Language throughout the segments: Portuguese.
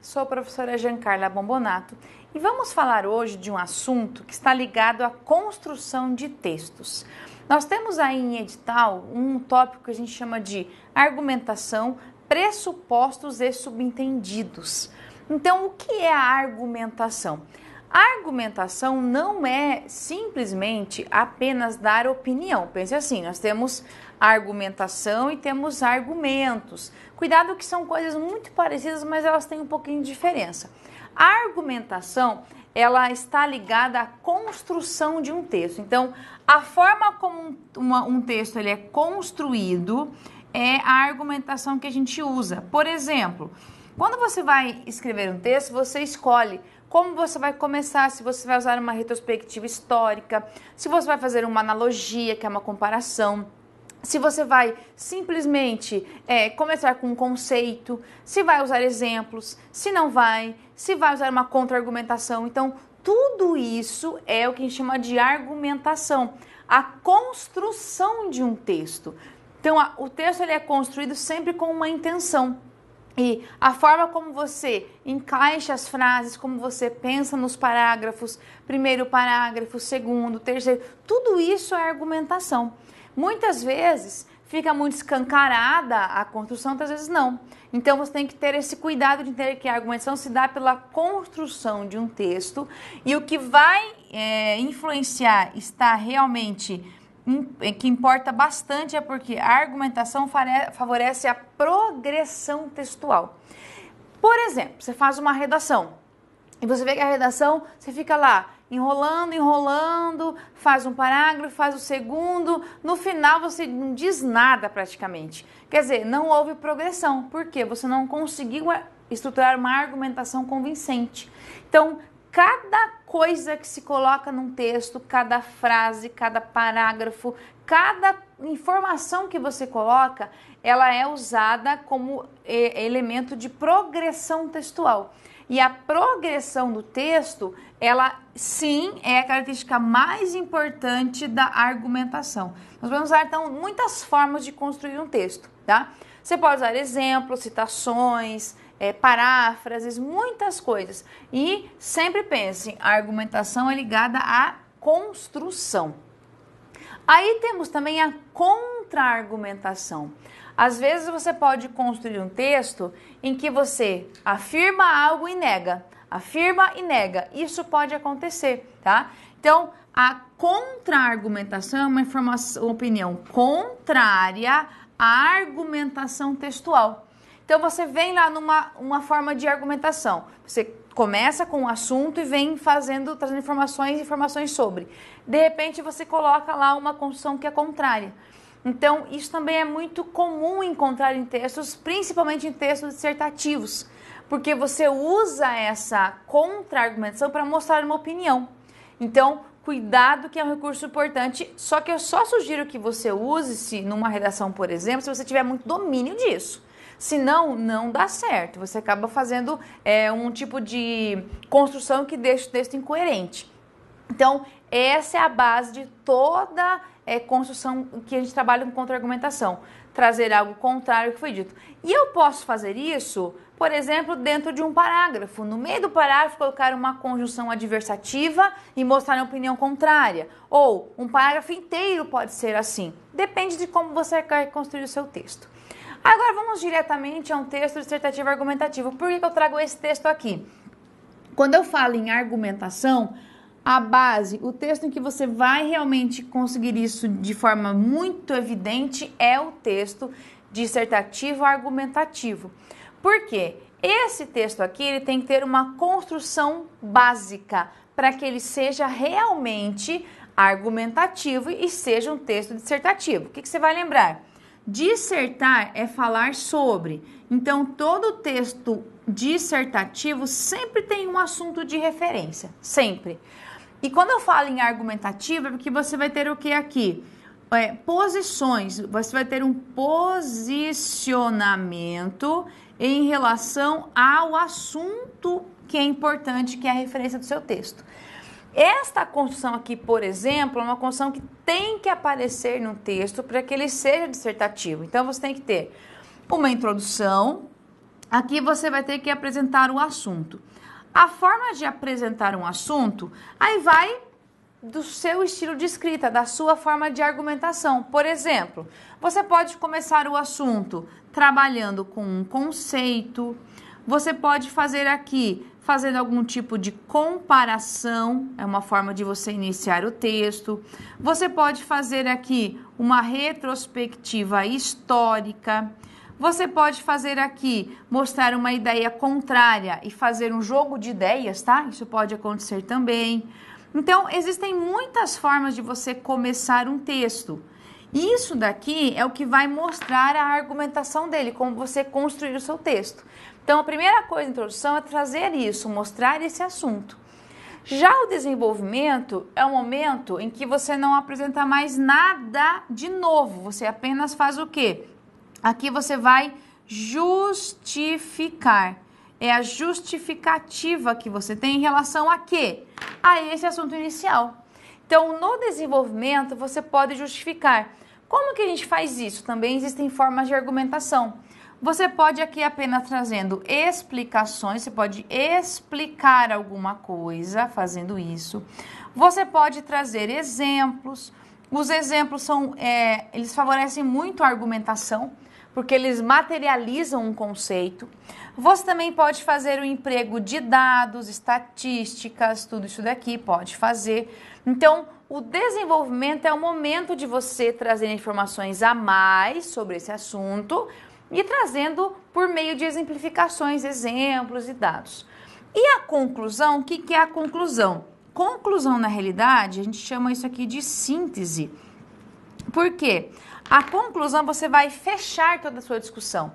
sou a professora Giancarla Bombonato e vamos falar hoje de um assunto que está ligado à construção de textos. Nós temos aí em edital um tópico que a gente chama de argumentação, pressupostos e subentendidos. Então, o que é a argumentação? A argumentação não é simplesmente apenas dar opinião. Pense assim, nós temos argumentação e temos argumentos. Cuidado que são coisas muito parecidas, mas elas têm um pouquinho de diferença. A argumentação, ela está ligada à construção de um texto. Então, a forma como um texto ele é construído é a argumentação que a gente usa. Por exemplo, quando você vai escrever um texto, você escolhe como você vai começar, se você vai usar uma retrospectiva histórica, se você vai fazer uma analogia, que é uma comparação, se você vai simplesmente começar com um conceito, se vai usar exemplos, se não vai, se vai usar uma contra-argumentação. Então, tudo isso é o que a gente chama de argumentação, a construção de um texto. Então, o texto ele é construído sempre com uma intenção. E a forma como você encaixa as frases, como você pensa nos parágrafos, primeiro parágrafo, segundo, terceiro, tudo isso é argumentação. Muitas vezes fica muito escancarada a construção, outras vezes não. Então você tem que ter esse cuidado de entender que a argumentação se dá pela construção de um texto e o que vai influenciar, está realmente que importa bastante é porque a argumentação favorece a progressão textual. Por exemplo, você faz uma redação e você vê que a redação, você fica lá enrolando, faz um parágrafo, faz o segundo, no final você não diz nada praticamente. Quer dizer, não houve progressão, porque você não conseguiu estruturar uma argumentação convincente. Então, cada coisa que se coloca num texto, cada frase, cada parágrafo, cada informação que você coloca, ela é usada como elemento de progressão textual. E a progressão do texto, ela sim é a característica mais importante da argumentação. Nós vamos usar então muitas formas de construir um texto, tá? Você pode usar exemplos, citações, paráfrases, muitas coisas. E sempre pense, a argumentação é ligada à construção. Aí temos também a contra-argumentação. Às vezes você pode construir um texto em que você afirma algo e nega. Afirma e nega. Isso pode acontecer, tá? Então, a contra-argumentação é uma opinião contrária à argumentação textual. Então, você vem lá numa forma de argumentação. Você começa com um assunto e vem trazendo informações sobre. De repente, você coloca lá uma construção que é contrária. Então, isso também é muito comum encontrar em textos, principalmente em textos dissertativos, porque você usa essa contra-argumentação para mostrar uma opinião. Então, cuidado que é um recurso importante, só que eu só sugiro que você use numa redação, por exemplo, se você tiver muito domínio disso. Senão, não dá certo. Você acaba fazendo um tipo de construção que deixa o texto incoerente. Então, essa é a base de toda construção que a gente trabalha com contra-argumentação. Trazer algo contrário ao que foi dito. E eu posso fazer isso, por exemplo, dentro de um parágrafo. No meio do parágrafo, colocar uma conjunção adversativa e mostrar uma opinião contrária. Ou um parágrafo inteiro pode ser assim. Depende de como você quer construir o seu texto. Agora vamos diretamente a um texto dissertativo argumentativo. Por que eu trago esse texto aqui? Quando eu falo em argumentação, a base, o texto em que você vai realmente conseguir isso de forma muito evidente é o texto dissertativo argumentativo. Por quê? Esse texto aqui ele tem que ter uma construção básica para que ele seja realmente argumentativo e seja um texto dissertativo. O que você vai lembrar? Dissertar é falar sobre. Então, todo texto dissertativo sempre tem um assunto de referência. Sempre. E quando eu falo em argumentativo, é porque você vai ter o que aqui? Posições. Você vai ter um posicionamento em relação ao assunto que é importante, que é a referência do seu texto. Esta construção aqui, por exemplo, é uma construção que tem que aparecer no texto para que ele seja dissertativo. Então, você tem que ter uma introdução, aqui você vai ter que apresentar o assunto. A forma de apresentar um assunto, aí vai do seu estilo de escrita, da sua forma de argumentação. Por exemplo, você pode começar o assunto trabalhando com um conceito, você pode fazer aqui, fazendo algum tipo de comparação, é uma forma de você iniciar o texto. Você pode fazer aqui uma retrospectiva histórica. Você pode fazer aqui, mostrar uma ideia contrária e fazer um jogo de ideias, tá? Isso pode acontecer também. Então, existem muitas formas de você começar um texto. Isso daqui é o que vai mostrar a argumentação dele, como você construir o seu texto. Então, a primeira coisa da introdução é trazer isso, mostrar esse assunto. Já o desenvolvimento é o momento em que você não apresenta mais nada de novo, você apenas faz o quê? Aqui você vai justificar. É a justificativa que você tem em relação a quê? A esse assunto inicial. Então, no desenvolvimento, você pode justificar. Como que a gente faz isso? Também existem formas de argumentação. Você pode aqui apenas trazendo explicações, você pode explicar alguma coisa fazendo isso. Você pode trazer exemplos. Os exemplos eles favorecem muito a argumentação, porque eles materializam um conceito. Você também pode fazer o emprego de dados, estatísticas, tudo isso daqui pode fazer. Então, o desenvolvimento é o momento de você trazer informações a mais sobre esse assunto e trazendo por meio de exemplificações, exemplos e dados. E a conclusão, o que é a conclusão? Conclusão, na realidade, a gente chama isso aqui de síntese. Por quê? A conclusão, você vai fechar toda a sua discussão.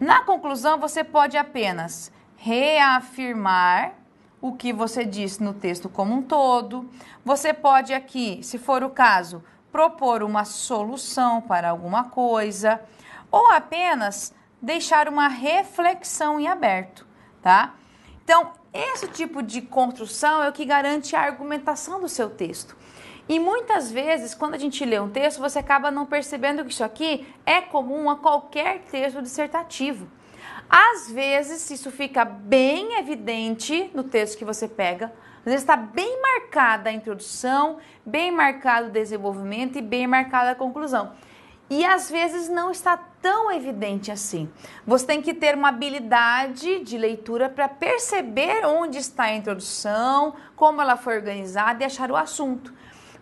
Na conclusão, você pode apenas reafirmar o que você disse no texto como um todo. Você pode aqui, se for o caso, propor uma solução para alguma coisa ou apenas deixar uma reflexão em aberto, tá? Então, esse tipo de construção é o que garante a argumentação do seu texto. E muitas vezes, quando a gente lê um texto, você acaba não percebendo que isso aqui é comum a qualquer texto dissertativo. Às vezes, isso fica bem evidente no texto que você pega. Às vezes está bem marcada a introdução, bem marcado o desenvolvimento e bem marcada a conclusão. E às vezes não está tão evidente assim. Você tem que ter uma habilidade de leitura para perceber onde está a introdução, como ela foi organizada e achar o assunto.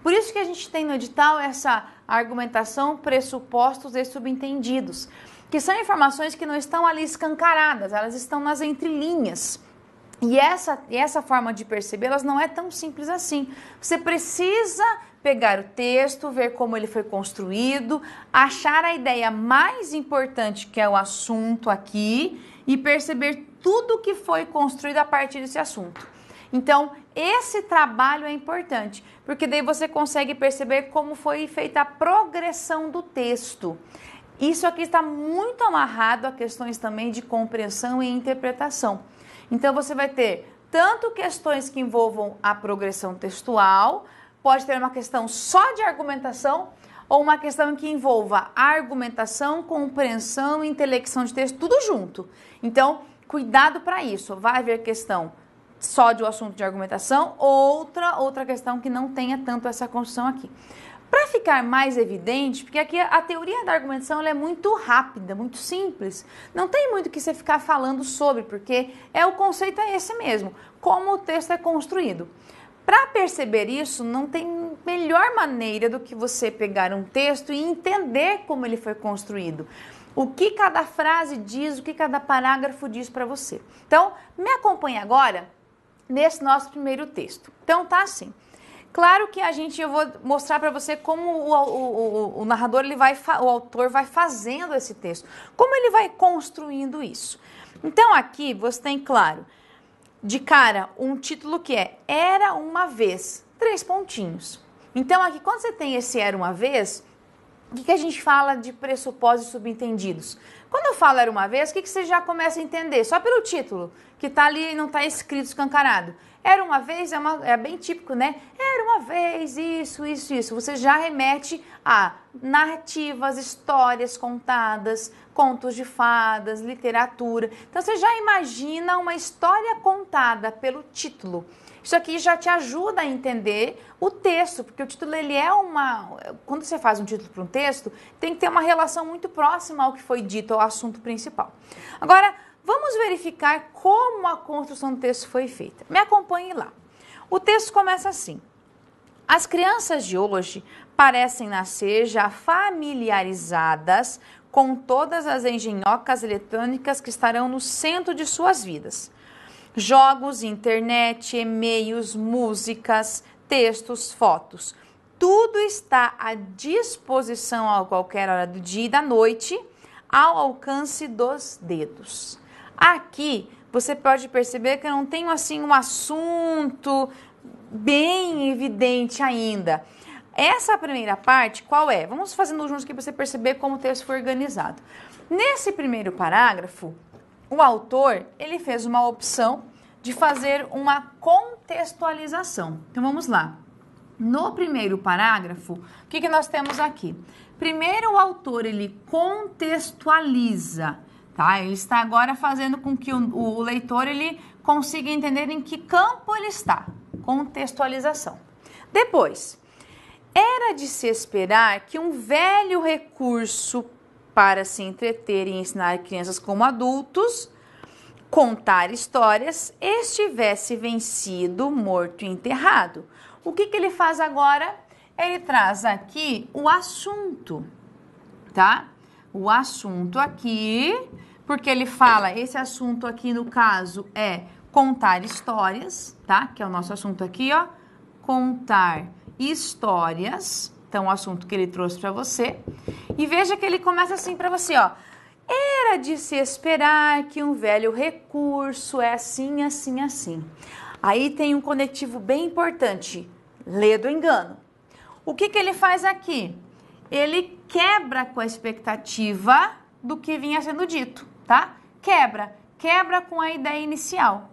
Por isso que a gente tem no edital essa argumentação, pressupostos e subentendidos, que são informações que não estão ali escancaradas, elas estão nas entrelinhas. E essa forma de percebê-las não é tão simples assim. Você precisa pegar o texto, ver como ele foi construído, achar a ideia mais importante, que é o assunto aqui, e perceber tudo que foi construído a partir desse assunto. Então, esse trabalho é importante, porque daí você consegue perceber como foi feita a progressão do texto. Isso aqui está muito amarrado a questões também de compreensão e interpretação. Então, você vai ter tanto questões que envolvam a progressão textual, pode ter uma questão só de argumentação, ou uma questão que envolva argumentação, compreensão e intelecção de texto, tudo junto. Então, cuidado para isso. Vai haver questão só de um assunto de argumentação, outra questão que não tenha tanto essa construção aqui. Para ficar mais evidente, porque aqui a teoria da argumentação ela é muito rápida, muito simples. Não tem muito que você ficar falando sobre, porque o conceito é esse mesmo, como o texto é construído. Para perceber isso, não tem melhor maneira do que você pegar um texto e entender como ele foi construído. O que cada frase diz, o que cada parágrafo diz para você. Então, me acompanhe agora nesse nosso primeiro texto. Então, tá assim. Claro que eu vou mostrar para você como o narrador, o autor vai fazendo esse texto. Como ele vai construindo isso. Então, aqui você tem, claro, de cara, um título que é Era Uma Vez, 3 pontinhos. Então, aqui, quando você tem esse Era Uma Vez, o que a gente fala de pressupostos subentendidos? Quando eu falo Era Uma Vez, o que você já começa a entender? Só pelo título, que está ali e não está escrito escancarado. Era uma vez é bem típico, né? Era uma vez, isso. Você já remete a narrativas, histórias contadas, contos de fadas, literatura. Então você já imagina uma história contada pelo título. Isso aqui já te ajuda a entender o texto, porque o título ele é quando você faz um título para um texto, tem que ter uma relação muito próxima ao que foi dito, ao assunto principal. Agora, vamos verificar como a construção do texto foi feita. Me acompanhe lá. O texto começa assim. As crianças de hoje parecem nascer já familiarizadas com todas as engenhocas eletrônicas que estarão no centro de suas vidas. Jogos, internet, e-mails, músicas, textos, fotos. Tudo está à disposição a qualquer hora do dia e da noite, ao alcance dos dedos. Aqui você pode perceber que eu não tenho assim um assunto bem evidente ainda. Essa primeira parte, qual é? Vamos fazendo juntos aqui para você perceber como o texto foi organizado. Nesse primeiro parágrafo, o autor ele fez uma opção de fazer uma contextualização. Então vamos lá. No primeiro parágrafo, o que nós temos aqui? Primeiro o autor ele contextualiza, tá? Ele está agora fazendo com que o leitor ele consiga entender em que campo ele está. Contextualização. Depois, era de se esperar que um velho recurso para se entreter e ensinar crianças como adultos, contar histórias, estivesse vencido, morto e enterrado. O que ele faz agora? Ele traz aqui o assunto, tá? O assunto aqui, porque ele fala, esse assunto aqui no caso é contar histórias, tá? Que é o nosso assunto aqui, ó. Contar histórias. Então, o assunto que ele trouxe para você. E veja que ele começa assim para você, ó. Era de se esperar que um velho recurso é assim, assim, assim. Aí tem um conectivo bem importante. Lê do engano. O que ele faz aqui? Ele quebra com a expectativa do que vinha sendo dito, tá? Quebra com a ideia inicial.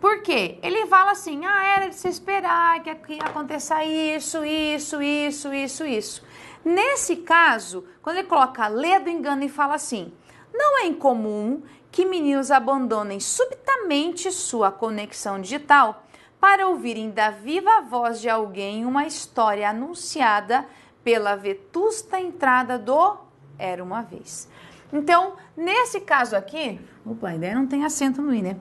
Por quê? Ele fala assim, era de se esperar que aconteça isso. Nesse caso, quando ele coloca lê do engano e fala assim, não é incomum que meninos abandonem subitamente sua conexão digital para ouvirem da viva voz de alguém uma história anunciada pela vetusta entrada do Era Uma Vez. Então, nesse caso aqui, a ideia não tem acento no i, né?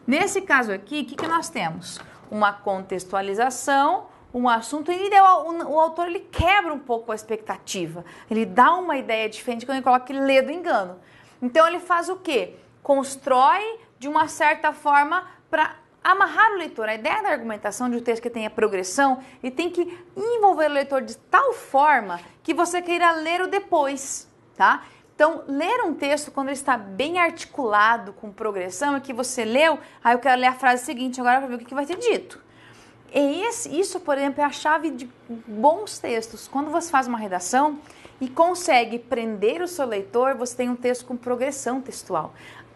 Nesse caso aqui, o que nós temos? Uma contextualização, um assunto, e o autor ele quebra um pouco a expectativa. Ele dá uma ideia diferente quando ele coloca que lê do engano. Então, ele faz o quê? Constrói de uma certa forma para amarrar o leitor. A ideia da argumentação de um texto que tenha progressão, ele tem que envolver o leitor de tal forma que você queira ler o depois, tá? Então, ler um texto quando ele está bem articulado, com progressão, é que você leu, aí eu quero ler a frase seguinte agora para ver o que vai ser dito. E isso, por exemplo, é a chave de bons textos. Quando você faz uma redação e consegue prender o seu leitor, você tem um texto com progressão textual.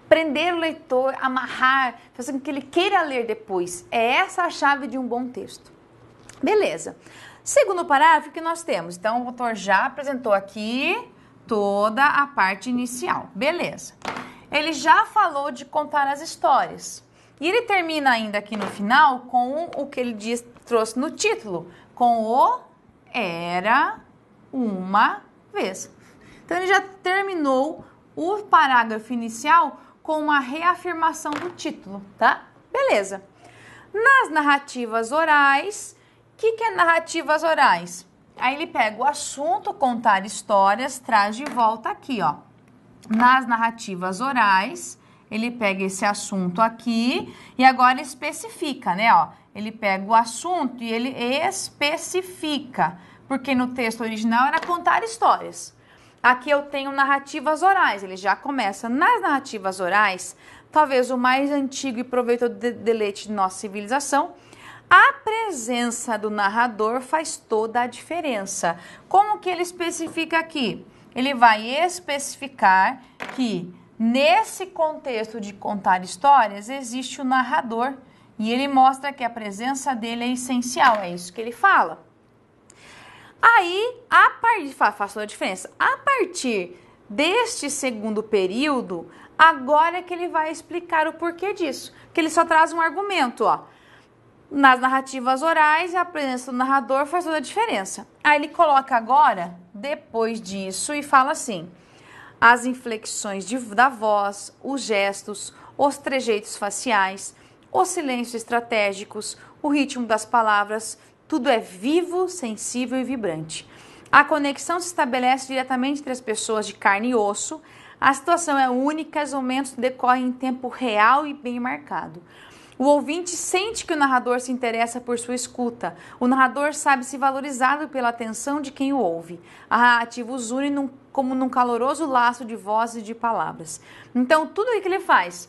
Prender o leitor, amarrar, fazer com que ele queira ler depois. É essa a chave de um bom texto. Beleza. Segundo parágrafo que nós temos. Então, o autor já apresentou aqui toda a parte inicial. Beleza. Ele já falou de contar as histórias. E ele termina ainda aqui no final com o que ele trouxe no título. Com o Era Uma Vez. Então, ele já terminou o parágrafo inicial com uma reafirmação do título, tá? Beleza. Nas narrativas orais, o que é narrativas orais? Aí ele pega o assunto, contar histórias, traz de volta aqui, ó. Nas narrativas orais, ele pega esse assunto aqui e agora especifica, né, ó. Ele pega o assunto e ele especifica, porque no texto original era contar histórias. Aqui eu tenho narrativas orais, ele já começa. Nas narrativas orais, talvez o mais antigo e proveitoso deleite de nossa civilização, a presença do narrador faz toda a diferença. Como que ele especifica aqui? Ele vai especificar que nesse contexto de contar histórias existe o narrador E ele mostra que a presença dele é essencial, é isso que ele fala. Aí, faz toda a diferença. A partir deste segundo período, agora é que ele vai explicar o porquê disso. Que ele só traz um argumento, ó. Nas narrativas orais, a presença do narrador faz toda a diferença. Aí ele coloca agora, depois disso, e fala assim: as inflexões da voz, os gestos, os trejeitos faciais, os silêncios estratégicos, o ritmo das palavras, tudo é vivo, sensível e vibrante. A conexão se estabelece diretamente entre as pessoas de carne e osso. A situação é única, os momentos decorrem em tempo real e bem marcado. O ouvinte sente que o narrador se interessa por sua escuta. O narrador sabe-se valorizado pela atenção de quem o ouve. A narrativa os une como num caloroso laço de vozes e de palavras. Então, tudo o que ele faz?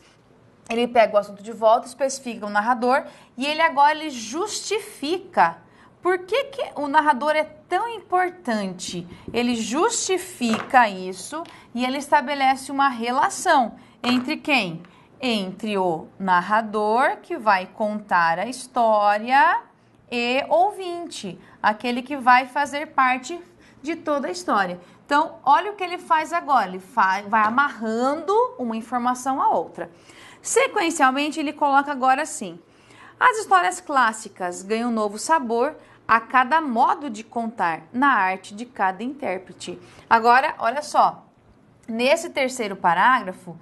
Ele pega o assunto de volta, especifica o narrador e ele justifica. Por que o narrador é tão importante? Ele justifica isso e ele estabelece uma relação entre quem? Entre o narrador, que vai contar a história, e ouvinte, aquele que vai fazer parte de toda a história. Então, olha o que ele faz agora. Ele vai amarrando uma informação à outra. Sequencialmente, ele coloca agora assim: as histórias clássicas ganham um novo sabor a cada modo de contar, na arte de cada intérprete. Agora, olha só, nesse terceiro parágrafo,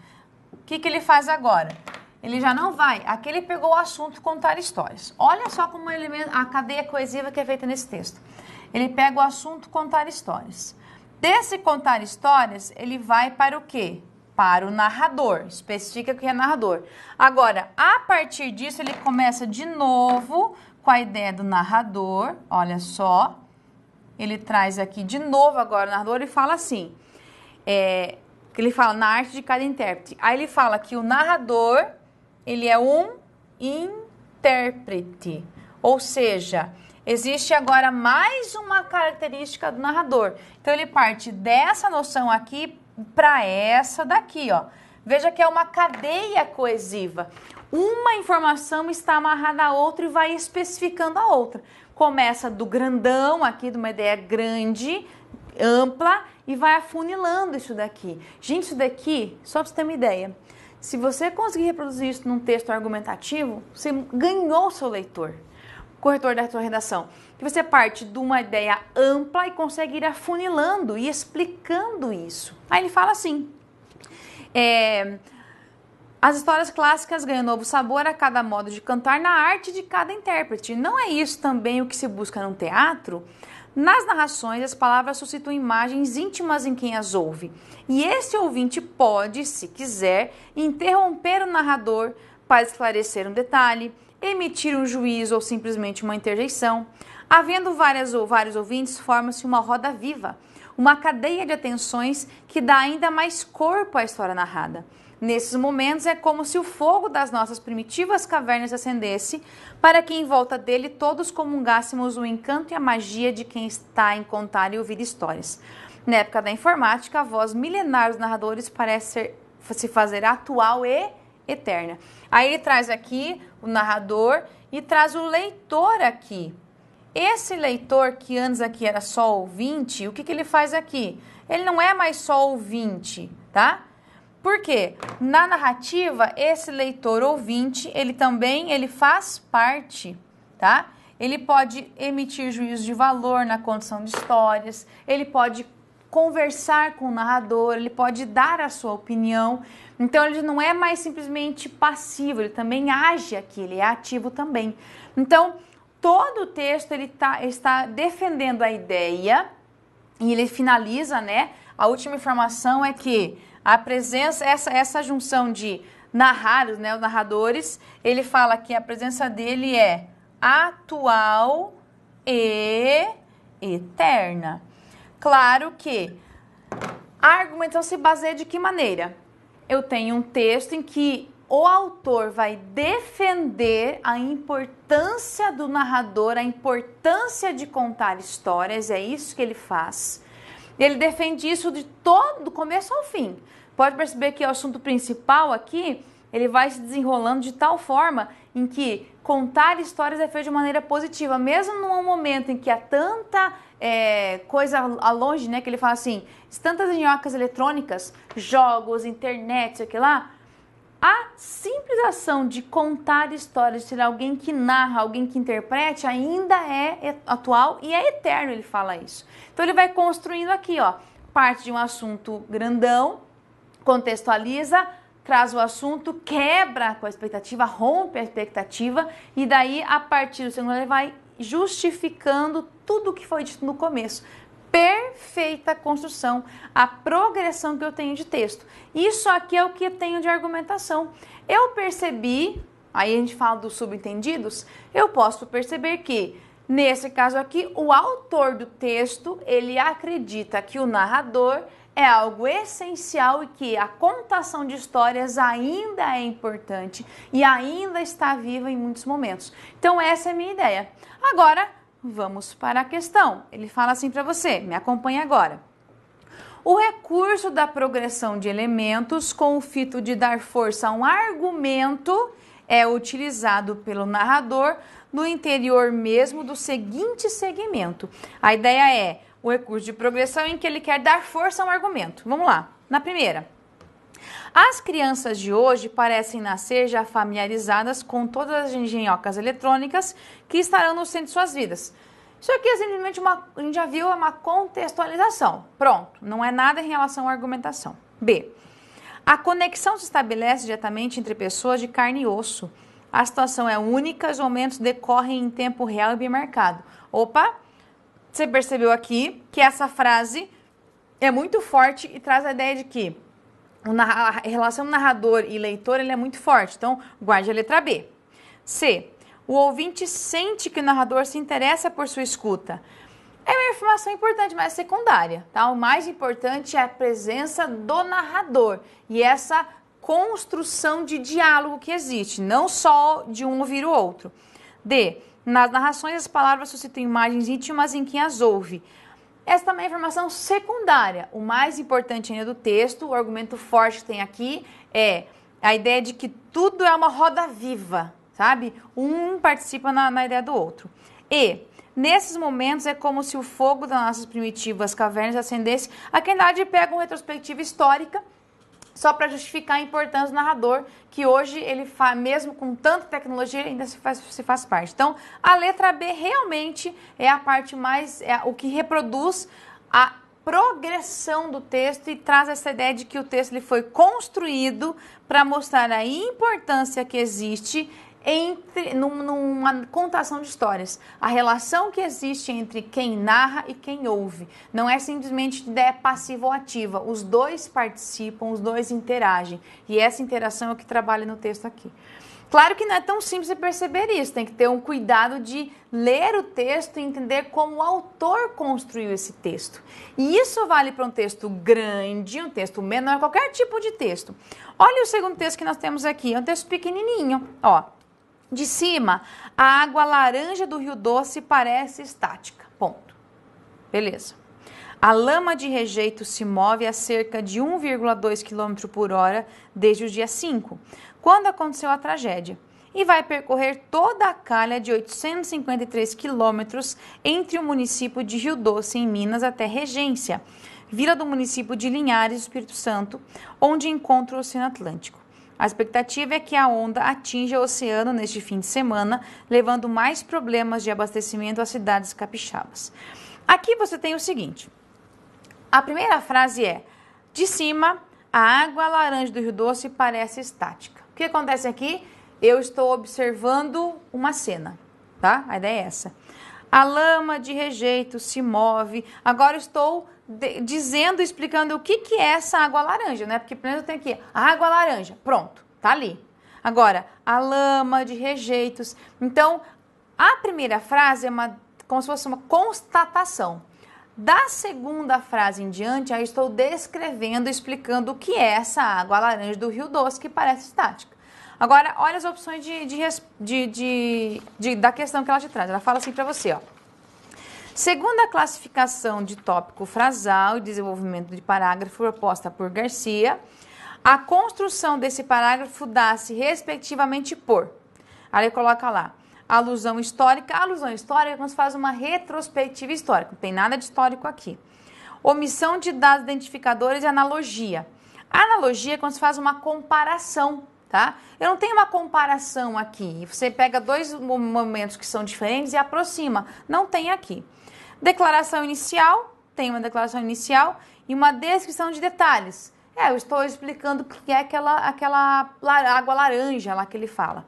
o que ele faz agora? Ele já não vai, aqui ele pegou o assunto contar histórias. Olha só como a cadeia coesiva que é feita nesse texto. Ele pega o assunto contar histórias. Desse contar histórias, ele vai para o quê? Para o narrador, especifica que é narrador. Agora, a partir disso, ele começa de novo com a ideia do narrador, olha só. Ele traz aqui de novo agora o narrador e fala assim, que ele fala na arte de cada intérprete. Aí ele fala que o narrador, ele é um intérprete, ou seja, existe agora mais uma característica do narrador. Então ele parte dessa noção aqui para essa daqui, ó. Veja que é uma cadeia coesiva. Uma informação está amarrada à outra e vai especificando a outra. Começa do grandão aqui, de uma ideia grande, ampla, e vai afunilando isso daqui. Gente, isso daqui, só para você ter uma ideia, se você conseguir reproduzir isso num texto argumentativo, você ganhou o seu leitor, corretor da sua redação. Que você parte de uma ideia ampla e consegue ir afunilando e explicando isso. Aí ele fala assim, as histórias clássicas ganham novo sabor a cada modo de cantar na arte de cada intérprete. Não é isso também o que se busca no teatro? Nas narrações, as palavras suscitam imagens íntimas em quem as ouve. E esse ouvinte pode, se quiser, interromper o narrador para esclarecer um detalhe, emitir um juízo ou simplesmente uma interjeição. Havendo vários ouvintes, forma-se uma roda viva, uma cadeia de atenções que dá ainda mais corpo à história narrada. Nesses momentos é como se o fogo das nossas primitivas cavernas acendesse, para que em volta dele todos comungássemos o encanto e a magia de quem está em contar e ouvir histórias. Na época da informática, a voz milenar dos narradores parece se fazer atual e eterna. Aí ele traz aqui o narrador e traz o leitor aqui. Esse leitor que antes aqui era só ouvinte, o que ele faz aqui? Ele não é mais só ouvinte, tá? Por quê? Na narrativa, esse leitor ouvinte, ele faz parte, tá? Ele pode emitir juízo de valor na condição de histórias, ele pode conversar com o narrador, ele pode dar a sua opinião. Então, ele não é mais simplesmente passivo, ele também age aqui, ele é ativo também. Então, todo o texto ele está defendendo a ideia e ele finaliza, né? A última informação é que a presença, essa junção de narrados, né, os narradores, ele fala que a presença dele é atual e eterna. Claro que a argumentação se baseia de que maneira? Eu tenho um texto em que o autor vai defender a importância do narrador, a importância de contar histórias, é isso que ele faz. Ele defende isso de todo, do começo ao fim. Pode perceber que o assunto principal aqui, ele vai se desenrolando de tal forma em que contar histórias é feito de maneira positiva, mesmo num momento em que há tanta coisa longe, né, que ele fala assim, tantas minhocas eletrônicas, jogos, internet, sei lá, a simples ação de contar histórias, de ser alguém que narra, alguém que interprete, ainda é atual e é eterno, ele fala isso. Então ele vai construindo aqui, ó, parte de um assunto grandão, contextualiza, traz o assunto, quebra com a expectativa, rompe a expectativa e daí, a partir do segundo, ele vai justificando tudo o que foi dito no começo. Perfeita construção, a progressão que eu tenho de texto. Isso aqui é o que eu tenho de argumentação. Eu percebi, aí a gente fala dos subentendidos, eu posso perceber que, nesse caso aqui, o autor do texto, ele acredita que o narrador é algo essencial e que a contação de histórias ainda é importante e ainda está viva em muitos momentos. Então essa é a minha ideia. Agora, vamos para a questão. Ele fala assim para você, me acompanhe agora. O recurso da progressão de elementos com o fito de dar força a um argumento é utilizado pelo narrador no interior mesmo do seguinte segmento. A ideia é o recurso de progressão em que ele quer dar força a um argumento. Vamos lá, na primeira. As crianças de hoje parecem nascer já familiarizadas com todas as engenhocas eletrônicas que estarão no centro de suas vidas. Isso aqui é simplesmente a gente já viu, é uma contextualização. Pronto, não é nada em relação à argumentação. B. A conexão se estabelece diretamente entre pessoas de carne e osso. A situação é única, os momentos decorrem em tempo real e bem marcado. Opa, você percebeu aqui que essa frase é muito forte e traz a ideia de que a relação narrador e leitor ele é muito forte. Então, guarde a letra B. C. O ouvinte sente que o narrador se interessa por sua escuta. É uma informação importante, mas secundária, tá? O mais importante é a presença do narrador e essa construção de diálogo que existe, não só de um ouvir o outro. D. Nas narrações, as palavras suscitam imagens íntimas em quem as ouve. Essa também é informação secundária. O mais importante ainda do texto, o argumento forte que tem aqui, é a ideia de que tudo é uma roda viva, sabe? Um participa na ideia do outro. E, nesses momentos, é como se o fogo das nossas primitivas cavernas acendesse. Aqui, na verdade, pega uma retrospectiva histórica, só para justificar a importância do narrador, que hoje ele faz, mesmo com tanta tecnologia, ainda se faz parte. Então, a letra B realmente é a parte mais, o que reproduz a progressão do texto e traz essa ideia de que o texto ele foi construído para mostrar a importância que existe numa contação de histórias, a relação que existe entre quem narra e quem ouve. Não é simplesmente ideia passiva ou ativa, os dois participam, os dois interagem, e essa interação é o que trabalha no texto aqui. Claro que não é tão simples de perceber isso, tem que ter um cuidado de ler o texto e entender como o autor construiu esse texto. E isso vale para um texto grande, um texto menor, qualquer tipo de texto. Olha o segundo texto que nós temos aqui, é um texto pequenininho, ó. De cima, a água laranja do Rio Doce parece estática. Ponto. Beleza. A lama de rejeito se move a cerca de 1,2 km por hora desde o dia 5, quando aconteceu a tragédia, e vai percorrer toda a calha de 853 quilômetros entre o município de Rio Doce, em Minas, até Regência, vila do município de Linhares, Espírito Santo, onde encontra o Oceano Atlântico. A expectativa é que a onda atinja o oceano neste fim de semana, levando mais problemas de abastecimento às cidades capixabas. Aqui você tem o seguinte, a primeira frase é, de cima, a água laranja do Rio Doce parece estática. O que acontece aqui? Eu estou observando uma cena, tá? A ideia é essa. A lama de rejeito se move. Agora estou explicando o que é essa água laranja, né? Porque primeiro tem aqui a água laranja, pronto, tá ali. Agora, a lama de rejeitos. Então, a primeira frase é como se fosse uma constatação. Da segunda frase em diante, aí estou descrevendo, explicando o que é essa água laranja do Rio Doce, que parece estática. Agora, olha as opções da questão que ela te traz. Ela fala assim para você, ó. Segundo a classificação de tópico frasal e desenvolvimento de parágrafo proposta por Garcia, a construção desse parágrafo dá-se respectivamente por Aí ele coloca lá, alusão histórica. A alusão histórica é quando se faz uma retrospectiva histórica. Não tem nada de histórico aqui. Omissão de dados identificadores e analogia. A analogia é quando se faz uma comparação, tá? Eu não tenho uma comparação aqui. Você pega dois momentos que são diferentes e aproxima. Não tem aqui. Declaração inicial, tem uma declaração inicial e uma descrição de detalhes. Eu estou explicando o que é aquela água laranja lá que ele fala.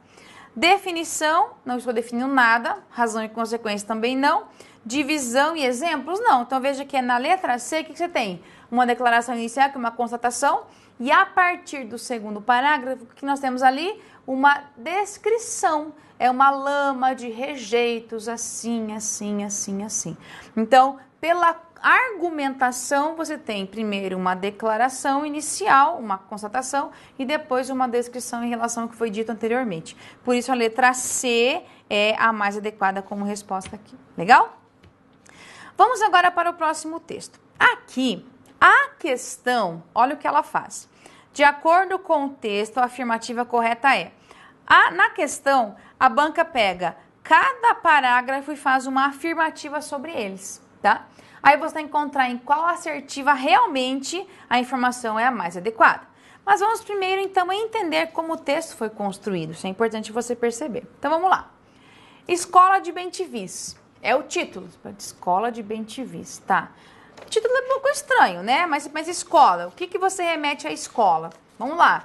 Definição, não estou definindo nada. Razão e consequência também não. Divisão e exemplos, não. Então, veja que na letra C, o que você tem? Uma declaração inicial, que é uma constatação, e a partir do segundo parágrafo, que nós temos ali? Uma descrição. É uma lama de rejeitos, assim, assim, assim, assim. Então, pela argumentação, você tem primeiro uma declaração inicial, uma constatação, e depois uma descrição em relação ao que foi dito anteriormente. Por isso, a letra C é a mais adequada como resposta aqui. Legal? Vamos agora para o próximo texto. Aqui, a questão, olha o que ela faz. De acordo com o texto, a afirmativa correta é: na questão, a banca pega cada parágrafo e faz uma afirmativa sobre eles, tá? Aí você tem que encontrar em qual assertiva realmente a informação é a mais adequada. Mas vamos primeiro, então, entender como o texto foi construído. Isso é importante você perceber. Então, vamos lá. Escola de Bentivis. É o título. Escola de Bentivis, tá? O título é um pouco estranho, né? Mas escola. O que você remete à escola? Vamos lá.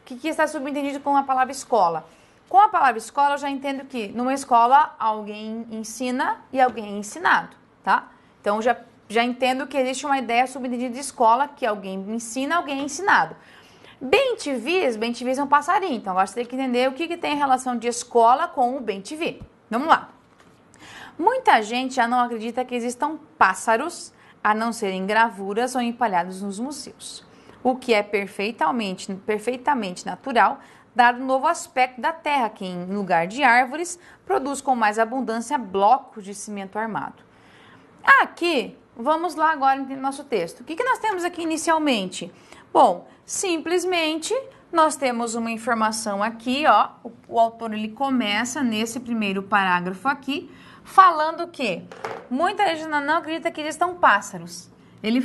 O que está subentendido com a palavra escola? Com a palavra escola, eu já entendo que numa escola alguém ensina e alguém é ensinado, tá? Então, já entendo que existe uma ideia subentendida de escola, que alguém ensina, alguém é ensinado. Bentivis é um passarinho. Então, agora você tem que entender o que tem relação de escola com o bem-te-vi. Vamos lá. Muita gente já não acredita que existam pássaros, a não serem gravuras ou empalhados nos museus. O que é perfeitamente natural, dado o novo aspecto da terra, que em lugar de árvores, produz com mais abundância blocos de cimento armado. Aqui, vamos lá agora no nosso texto. O que nós temos aqui inicialmente? Bom, simplesmente nós temos uma informação aqui, ó. O autor ele começa nesse primeiro parágrafo aqui, falando que muita gente não acredita que existam pássaros. Ele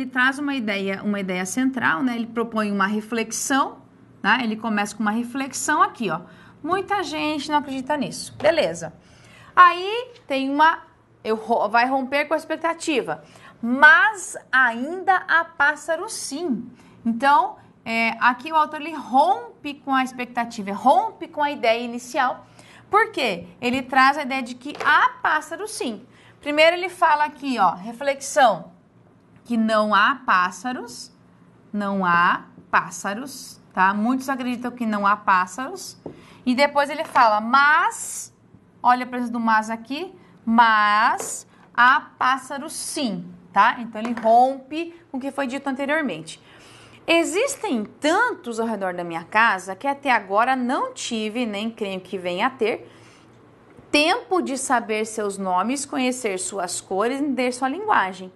traz uma ideia central, né? Ele propõe uma reflexão, tá? Ele começa com uma reflexão aqui, ó. Muita gente não acredita nisso. Beleza. Aí tem vai romper com a expectativa. Mas ainda há pássaros sim. Então, aqui o autor ele rompe com a expectativa, rompe com a ideia inicial. Por quê? Ele traz a ideia de que há pássaros sim. Primeiro ele fala aqui, ó, reflexão, que não há pássaros, tá? Muitos acreditam que não há pássaros. E depois ele fala, mas, olha a presença do mas aqui, mas há pássaros sim, tá? Então ele rompe com o que foi dito anteriormente. Existem tantos ao redor da minha casa que até agora não tive, nem creio que venha a ter, tempo de saber seus nomes, conhecer suas cores e entender sua linguagem.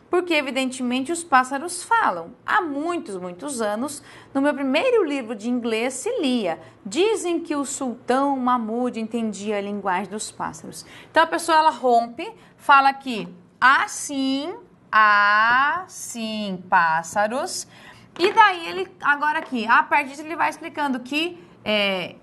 Porque, evidentemente, os pássaros falam. Há muitos anos, no meu primeiro livro de inglês se lia: dizem que o sultão Mahmud entendia a linguagem dos pássaros. Então, a pessoa ela rompe, fala aqui, assim, pássaros. E daí agora aqui, a partir disso ele vai explicando que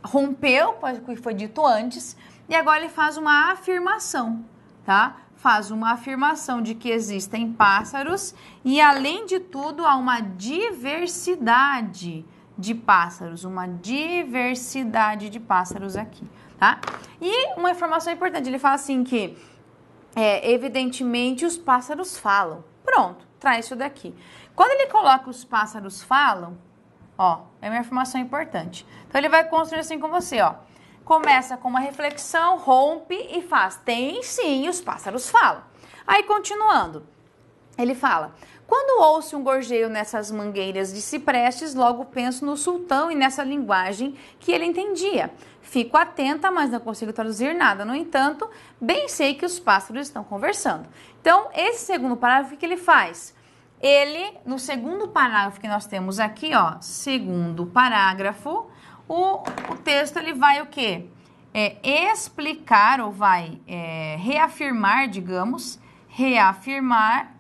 rompeu com o que foi dito antes, e agora ele faz uma afirmação, tá? Faz uma afirmação de que existem pássaros e, além de tudo, há uma diversidade de pássaros, aqui, tá? E uma informação importante, ele fala assim que, evidentemente, os pássaros falam. Pronto, traz isso daqui. Quando ele coloca os pássaros falam, ó, é uma informação importante. Então, ele vai construir assim com você, ó. Começa com uma reflexão, rompe e faz. Tem sim, os pássaros falam. Aí, continuando, ele fala: quando ouço um gorjeio nessas mangueiras de ciprestes, logo penso no sultão e nessa linguagem que ele entendia. Fico atenta, mas não consigo traduzir nada. No entanto, bem sei que os pássaros estão conversando. Então, esse segundo parágrafo, o que ele faz? No segundo parágrafo que nós temos aqui, ó, segundo parágrafo, o texto ele vai o quê? explicar ou vai reafirmar, digamos, reafirmar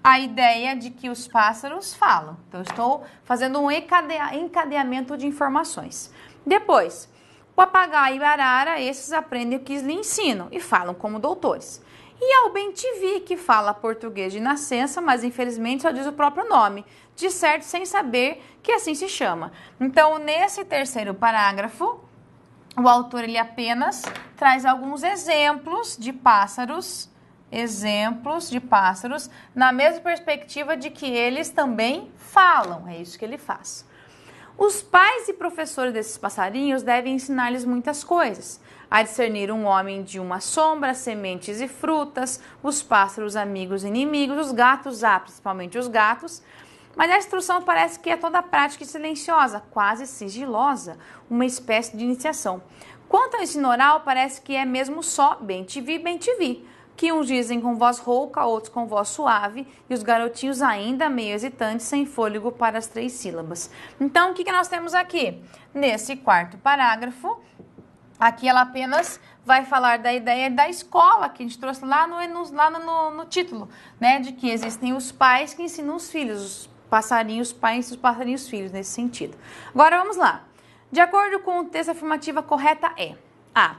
a ideia de que os pássaros falam. Então, estou fazendo um encadeamento de informações. Depois, o papagaio e a arara, esses aprendem o que lhe ensinam e falam como doutores. E ao bem-te-vi, que fala português de nascença, mas infelizmente só diz o próprio nome, de certo sem saber que assim se chama. Então, nesse terceiro parágrafo, o autor ele apenas traz alguns exemplos de pássaros, na mesma perspectiva de que eles também falam, é isso que ele faz. Os pais e professores desses passarinhos devem ensinar-lhes muitas coisas, a discernir um homem de uma sombra, sementes e frutas, os pássaros amigos e inimigos, os gatos, principalmente os gatos, mas a instrução parece que é toda prática e silenciosa, quase sigilosa, uma espécie de iniciação. Quanto ao ensino oral, parece que é mesmo só bem-te-vi, bem-te-vi, que uns dizem com voz rouca, outros com voz suave, e os garotinhos ainda meio hesitantes, sem fôlego para as 3 sílabas. Então, o que nós temos aqui? Nesse quarto parágrafo, aqui ela apenas vai falar da ideia da escola, que a gente trouxe lá no título, né? De que existem os pais que ensinam os filhos, os passarinhos pais e os passarinhos filhos, nesse sentido. Agora, vamos lá. De acordo com o texto, a afirmativa correta é A.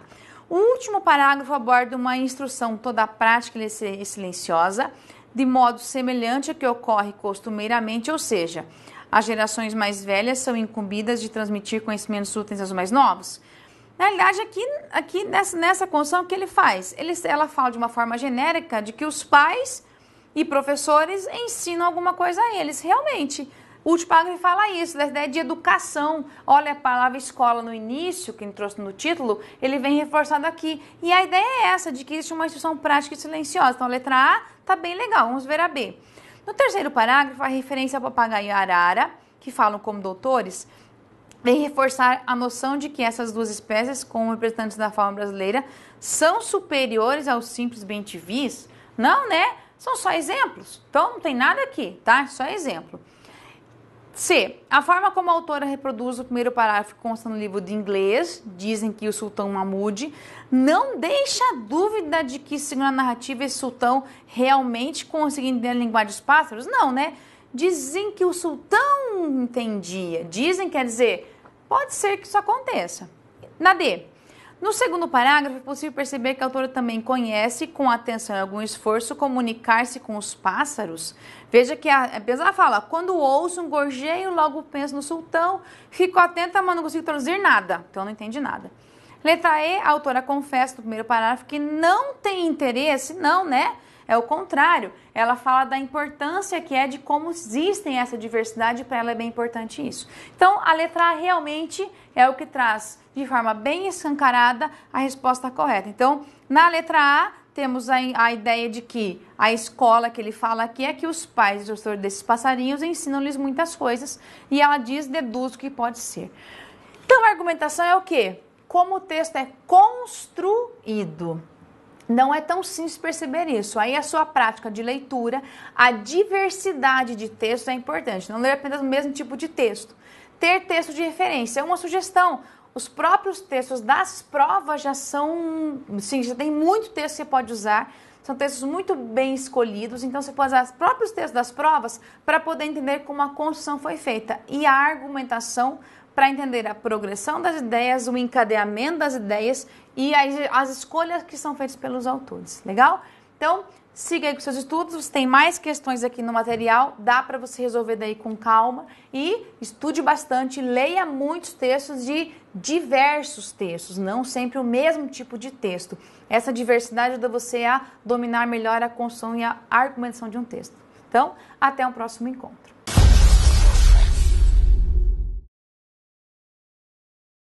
O último parágrafo aborda uma instrução toda prática e silenciosa, de modo semelhante ao que ocorre costumeiramente, ou seja, as gerações mais velhas são incumbidas de transmitir conhecimentos úteis aos mais novos. Na realidade, aqui nessa construção, o que ele faz? Ela fala de uma forma genérica de que os pais e professores ensinam alguma coisa a eles, realmente. O último parágrafo fala isso, da ideia de educação. Olha a palavra escola no início, que ele trouxe no título, ele vem reforçado aqui. E a ideia é essa, de que existe uma instrução prática e silenciosa. Então, a letra A está bem legal, vamos ver a B. No terceiro parágrafo, a referência ao papagaio e a arara, que falam como doutores, vem reforçar a noção de que essas duas espécies, como representantes da fauna brasileira, são superiores aos simples bem-te-vis. Não, né? São só exemplos. Então, não tem nada aqui, tá? Só exemplo. C. A forma como a autora reproduz o primeiro parágrafo que consta no livro de inglês, dizem que o sultão Mahmud, não deixa dúvida de que, segundo a narrativa, esse sultão realmente conseguia entender a linguagem dos pássaros? Não, né? Dizem que o sultão entendia. Dizem, quer dizer, pode ser que isso aconteça. Na D. No segundo parágrafo, é possível perceber que a autora também conhece, com atenção e algum esforço, comunicar-se com os pássaros. Veja que ela fala, quando ouço um gorjeio, logo penso no sultão, fico atenta, mas não consigo traduzir nada. Então, não entendi nada. Letra E, a autora confessa no primeiro parágrafo que não tem interesse, não, né? É o contrário. Ela fala da importância que é de como existem essa diversidade, para ela é bem importante isso. Então, a letra A realmente é o que traz de forma bem escancarada a resposta correta. Então, na letra A, temos a ideia de que a escola que ele fala aqui é que os pais e professores desses passarinhos ensinam-lhes muitas coisas e ela deduz o que pode ser. Então, a argumentação é o quê? Como o texto é construído. Não é tão simples perceber isso. Aí a sua prática de leitura, a diversidade de textos é importante. Não ler apenas o mesmo tipo de texto. Ter texto de referência é uma sugestão. Os próprios textos das provas já são... Sim, já tem muito texto que você pode usar. São textos muito bem escolhidos. Então, você pode usar os próprios textos das provas para poder entender como a construção foi feita. E a argumentação para entender a progressão das ideias, o encadeamento das ideias e as escolhas que são feitas pelos autores. Legal? Então, siga aí com seus estudos. Tem mais questões aqui no material. Dá para você resolver daí com calma. E estude bastante. Leia muitos textos de diversos textos. Não sempre o mesmo tipo de texto. Essa diversidade ajuda você a dominar melhor a construção e a argumentação de um texto. Então, até o próximo encontro.